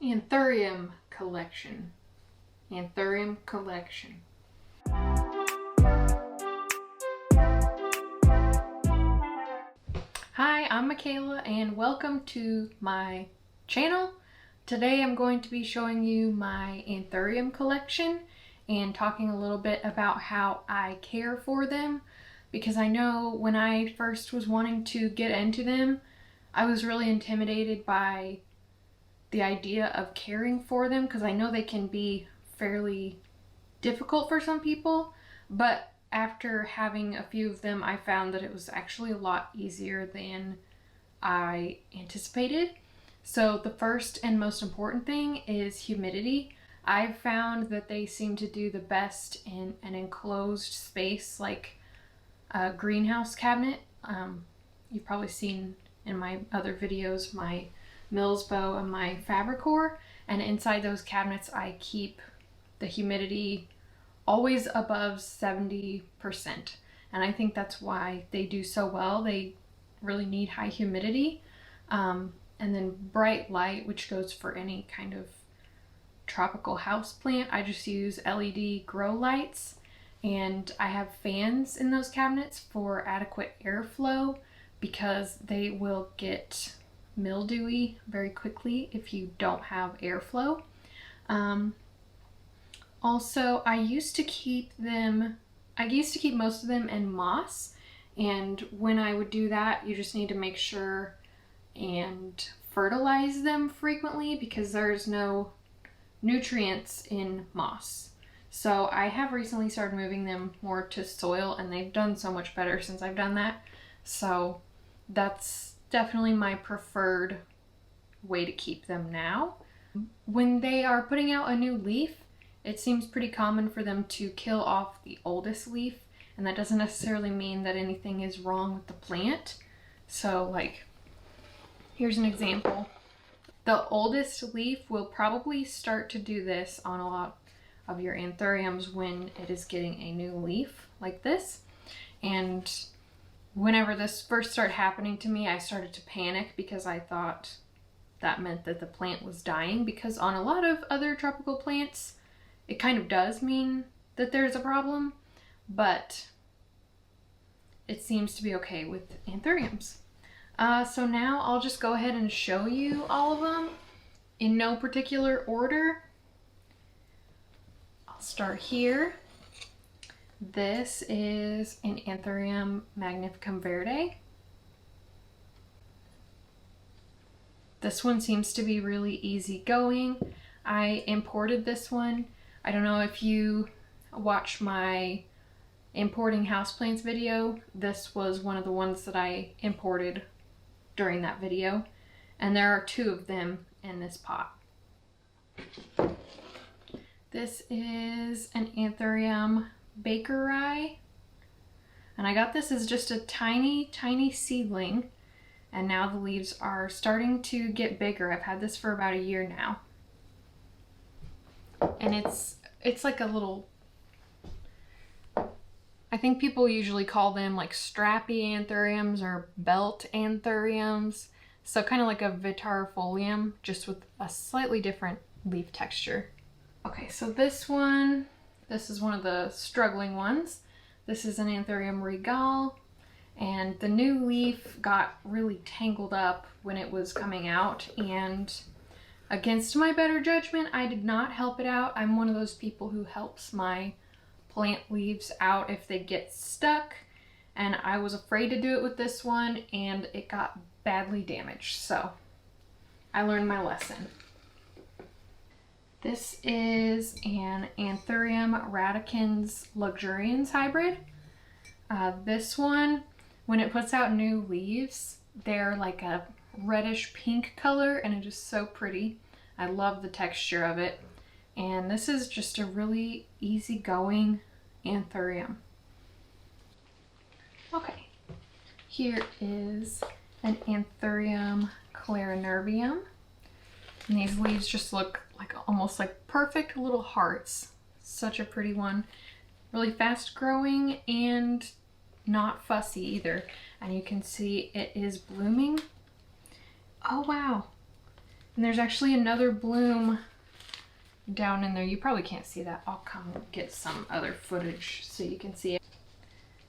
Anthurium collection. Anthurium collection. Hi, I'm Michaela and welcome to my channel. Today I'm going to be showing you my Anthurium collection and talking a little bit about how I care for them, because I know when I first was wanting to get into them, I was really intimidated by the idea of caring for them, because I know they can be fairly difficult for some people, but after having a few of them, I found that it was actually a lot easier than I anticipated. So the first and most important thing is humidity. I've found that they seem to do the best in an enclosed space like a greenhouse cabinet. You've probably seen in my other videos my Mills bow and my Fabricor, and inside those cabinets I keep the humidity always above 70%, and I think that's why they do so well. They really need high humidity, and then bright light, which goes for any kind of tropical house plant. I just use LED grow lights, and I have fans in those cabinets for adequate airflow, because they will get mildewy very quickly if you don't have airflow. Also, I used to keep most of them in moss, and when I would do that, you just need to make sure and fertilize them frequently, because there's no nutrients in moss. So I have recently started moving them more to soil, and they've done so much better since I've done that. So that's definitely my preferred way to keep them now. When they are putting out a new leaf, it seems pretty common for them to kill off the oldest leaf, and that doesn't necessarily mean that anything is wrong with the plant. So like, here's an example. The oldest leaf will probably start to do this on a lot of your anthuriums when it is getting a new leaf like this. And whenever this first started happening to me, I started to panic, because I thought that meant that the plant was dying, because on a lot of other tropical plants, it kind of does mean that there's a problem, but it seems to be okay with anthuriums. So now I'll just go ahead and show you all of them in no particular order. I'll start here. This is an Anthurium magnificum verde. This one seems to be really easy going. I imported this one. I don't know if you watch my importing houseplants video. This was one of the ones that I imported during that video, and there are two of them in this pot. This is an Anthurium bakeri, and I got this as just a tiny seedling, and now the leaves are starting to get bigger. I've had this for about a year now, and it's like a little, I think people usually call them like strappy anthuriums or belt anthuriums, so kind of like a vitarfolium, just with a slightly different leaf texture. Okay, so this is one of the struggling ones. This is an Anthurium regal, and the new leaf got really tangled up when it was coming out, and against my better judgment, I did not help it out. I'm one of those people who helps my plant leaves out if they get stuck, and I was afraid to do it with this one, and it got badly damaged, so I learned my lesson. This is an Anthurium ratikins luxurians hybrid. This one, when it puts out new leaves, they're like a reddish pink color, and it is so pretty. I love the texture of it. And this is just a really easygoing Anthurium. Okay, here is an Anthurium clarineurbium. And these leaves just look like almost like perfect little hearts. Such a pretty one. Really fast growing and not fussy either. And you can see it is blooming. Oh wow. And there's actually another bloom down in there. You probably can't see that. I'll come get some other footage so you can see it.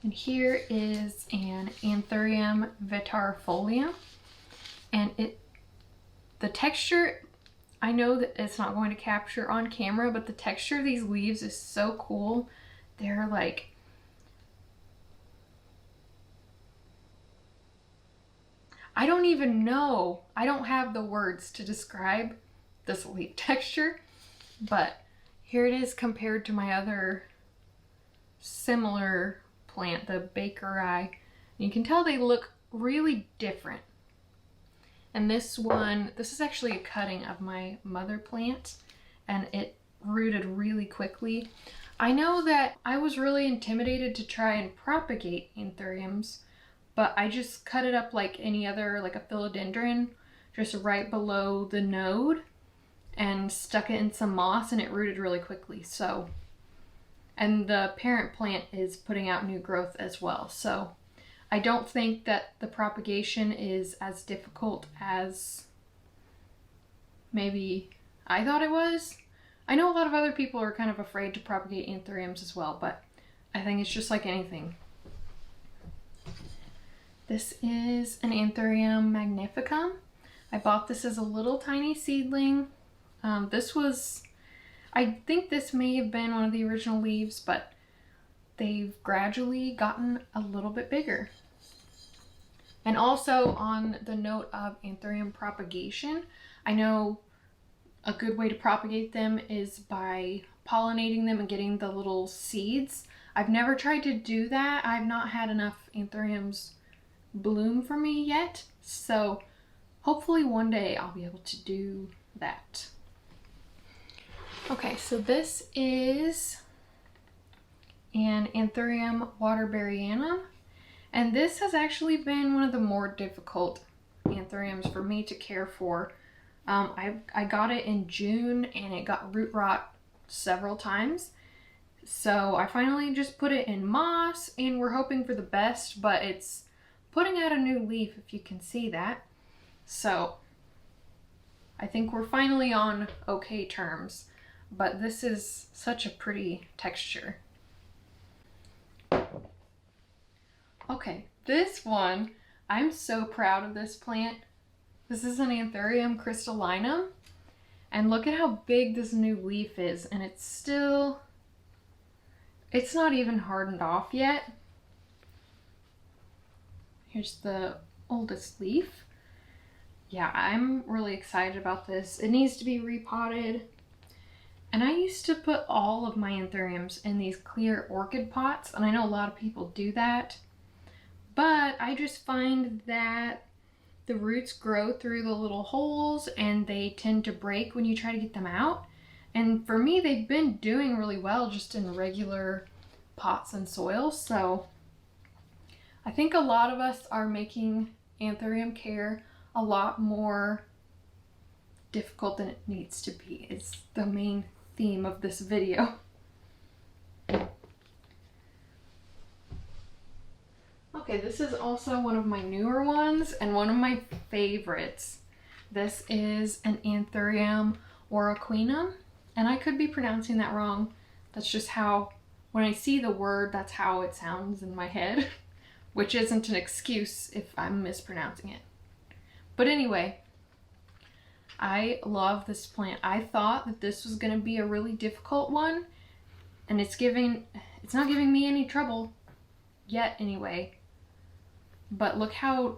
And here is an Anthurium vitarfolia. And the texture, I know that it's not going to capture on camera, but the texture of these leaves is so cool. They're like, I don't even know. I don't have the words to describe this leaf texture, but here it is compared to my other similar plant, the bakeri. You can tell they look really different. And this one, this is actually a cutting of my mother plant, and it rooted really quickly. I know that I was really intimidated to try and propagate anthuriums, but I just cut it up like any other, like a philodendron, just right below the node, and stuck it in some moss, and it rooted really quickly. So, and the parent plant is putting out new growth as well. So I don't think that the propagation is as difficult as maybe I thought it was. I know a lot of other people are kind of afraid to propagate anthuriums as well, but I think it's just like anything. This is an Anthurium magnifica. I bought this as a little tiny seedling. I think this may have been one of the original leaves, but they've gradually gotten a little bit bigger. And also, on the note of Anthurium propagation, I know a good way to propagate them is by pollinating them and getting the little seeds. I've never tried to do that. I've not had enough Anthuriums bloom for me yet, so hopefully one day I'll be able to do that. Okay, so this is an Anthurium waterbariano, and this has actually been one of the more difficult anthuriums for me to care for. I got it in June and it got root rot several times, so I finally just put it in moss, and we're hoping for the best, but it's putting out a new leaf, if you can see that. So I think we're finally on okay terms, but this is such a pretty texture. Okay, this one, I'm so proud of this plant. This is an Anthurium crystallinum, and look at how big this new leaf is, and it's not even hardened off yet. Here's the oldest leaf. Yeah, I'm really excited about this. It needs to be repotted. And I used to put all of my anthuriums in these clear orchid pots, and I know a lot of people do that. But I just find that the roots grow through the little holes and they tend to break when you try to get them out. And for me, they've been doing really well just in regular pots and soil. So I think a lot of us are making anthurium care a lot more difficult than it needs to be. It's the main theme of this video. Okay, this is also one of my newer ones and one of my favorites. This is an Anthurium or aquina, and I could be pronouncing that wrong. That's just how, when I see the word, that's how it sounds in my head, which isn't an excuse if I'm mispronouncing it. But anyway, I love this plant. I thought that this was going to be a really difficult one, and it's not giving me any trouble yet anyway. But look how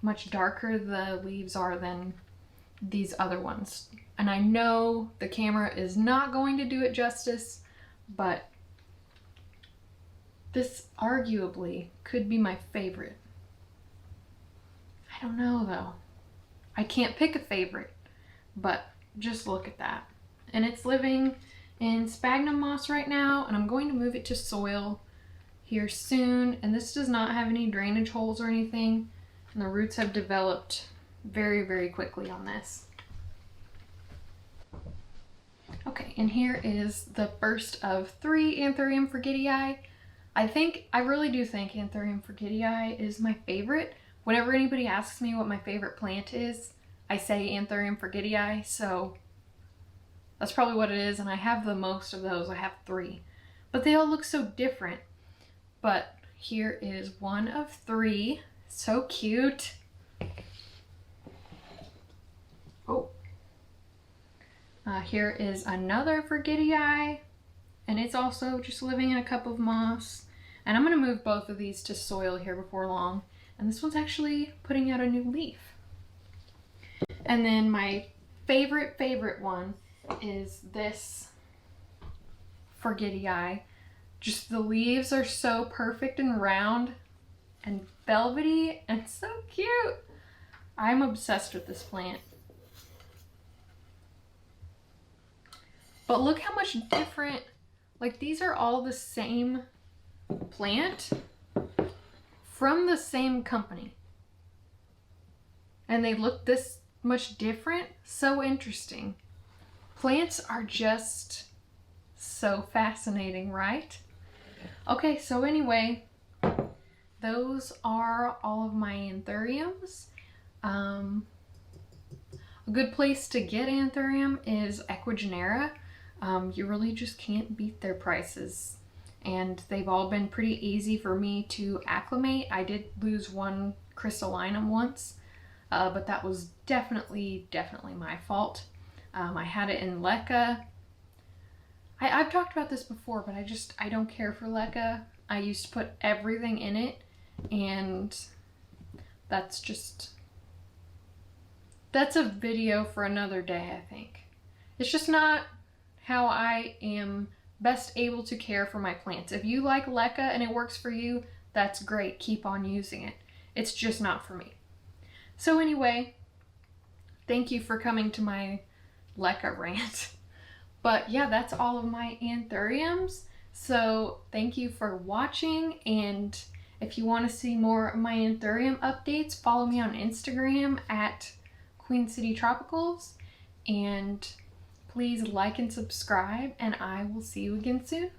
much darker the leaves are than these other ones. And I know the camera is not going to do it justice, but this arguably could be my favorite. I don't know though. I can't pick a favorite, but just look at that. And it's living in sphagnum moss right now, and I'm going to move it to soil here soon. And this does not have any drainage holes or anything, and the roots have developed very, very quickly on this. Okay, and here is the first of 3 Anthurium forgideon. I really do think Anthurium forgideon is my favorite. Whenever anybody asks me what my favorite plant is, I say Anthurium forgideon, so that's probably what it is, and I have the most of those. I have 3. But they all look so different. But here is one of 3. So cute. Oh. Here is another forgideon, and it's also just living in a cup of moss. And I'm going to move both of these to soil here before long. And this one's actually putting out a new leaf. And then my favorite one is this forgideon. Just the leaves are so perfect and round and velvety and so cute. I'm obsessed with this plant. But look how much different, like these are all the same plant from the same company. And they look this much different. So interesting. Plants are just so fascinating, right? Okay, so anyway, those are all of my anthuriums. A good place to get Anthurium is Equigenera. You really just can't beat their prices. And they've all been pretty easy for me to acclimate. I did lose one crystalline once, but that was definitely my fault. I had it in leca. I've talked about this before, but I don't care for leca. I used to put everything in it, and that's a video for another day, I think. It's just not how I am best able to care for my plants. If you like leca and it works for you, that's great. Keep on using it. It's just not for me. So anyway, thank you for coming to my leca rant. But yeah, that's all of my anthuriums. So thank you for watching, and if you want to see more of my anthurium updates, follow me on Instagram at Queen City Tropicals, and please like and subscribe, and I will see you again soon.